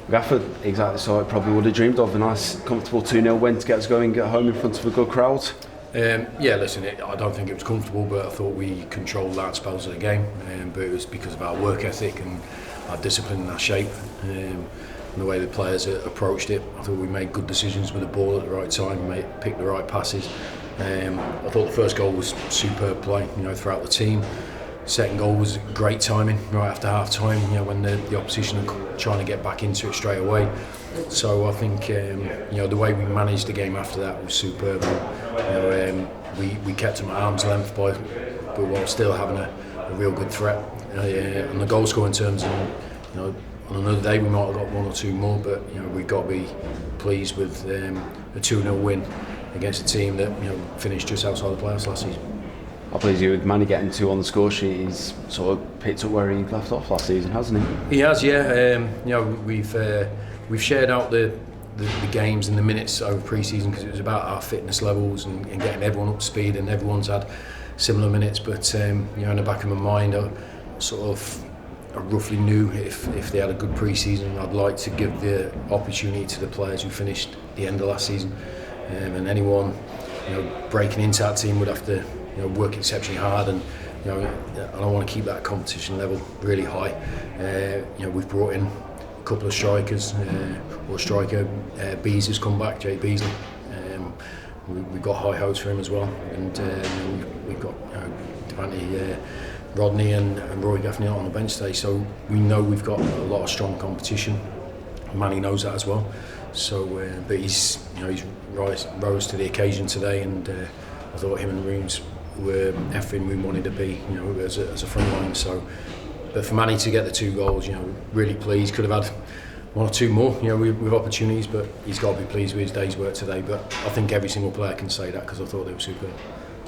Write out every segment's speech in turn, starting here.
Gafford, exactly, so I probably would have dreamed of a nice comfortable 2-0 win to get us going, get home in front of a good crowd. Yeah, listen, I don't think it was comfortable, but I thought we controlled large spells of the game, but it was because of our work ethic and our discipline and our shape, and the way the players approached it. I thought we made good decisions with the ball at the right time, picked the right passes. I thought the first goal was superb play, throughout the team. Second goal was great timing right after half time, when the opposition are trying to get back into it straight away. So I think the way we managed the game after that was superb. We kept them at arm's length but while still having a real good threat. On the goal scoring terms, on another day we might have got one or two more, but we've got to be pleased with a 2-0 win against a team that finished just outside the playoffs last season. I believe you with Manny getting 2 on the score sheet. He's sort of picked up where he left off last season, hasn't he? He has, yeah. We've shared out the games and the minutes over pre-season because it was about our fitness levels and getting everyone up to speed, and everyone's had similar minutes. But in the back of my mind, I roughly knew if they had a good pre-season, I'd like to give the opportunity to the players who finished the end of last season, and anyone breaking into that team would have to work exceptionally hard, and I want to keep that competition level really high. We've brought in a couple of strikers, or striker Bees has come back, Jay Beasley. We've got high hopes for him as well, and we've got Devante Rodney and Roy Gaffney on the bench today, so we know we've got a lot of strong competition. Manny knows that as well. So, but he's rose to the occasion today, and I thought him and Reams were everything we wanted to be, as a front line. So, but for Manny to get the 2 goals, really pleased. Could have had 1 or 2 more, with opportunities, but he's got to be pleased with his day's work today. But I think every single player can say that because I thought they were superb.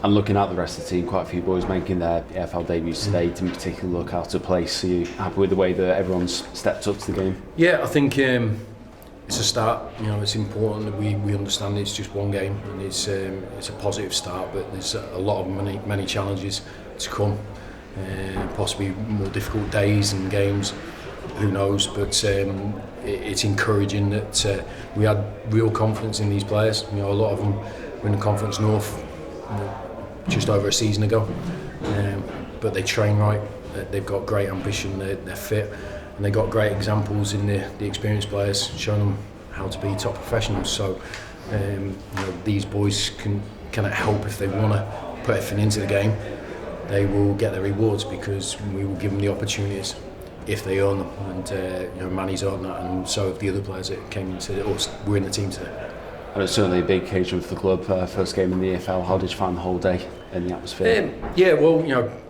And looking at the rest of the team, quite a few boys making their EFL debuts today. Didn't particularly look out of place. Are you happy with the way that everyone's stepped up to the game? Yeah, I think it's a start. It's important that we understand it's just one game, and it's a positive start. But there's a lot of many challenges to come, possibly more difficult days and games. Who knows? But it's encouraging that we had real confidence in these players. A lot of them were in the Conference North just over a season ago, but they train right. They've got great ambition. They're fit. And they got great examples in the experienced players showing them how to be top professionals. So these boys can help if they want to put everything into the game. They will get their rewards because we will give them the opportunities if they earn them. And Manny's earned that, and so have the other players that came into or were in the team today. And it's certainly a big occasion for the club. First game in the EFL. How did you find the whole day in the atmosphere? Yeah, well,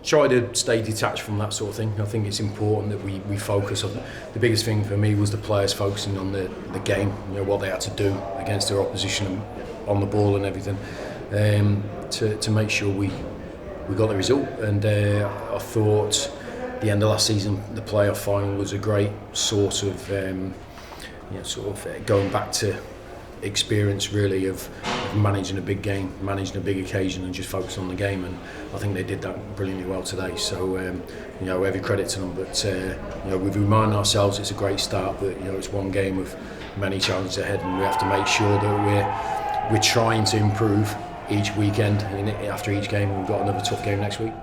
try to stay detached from that sort of thing. I think it's important that we focus on. The biggest thing for me was the players focusing on the game. What they had to do against their opposition on the ball and everything, to make sure we got the result. And I thought the end of last season, the playoff final was a great sort of going back to experience really of managing a big game, managing a big occasion, and just focus on the game. And I think they did that brilliantly well today. So every credit to them. But we remind ourselves it's a great start, but it's one game with many challenges ahead, and we have to make sure that we're trying to improve each weekend. And after each game, we've got another tough game next week.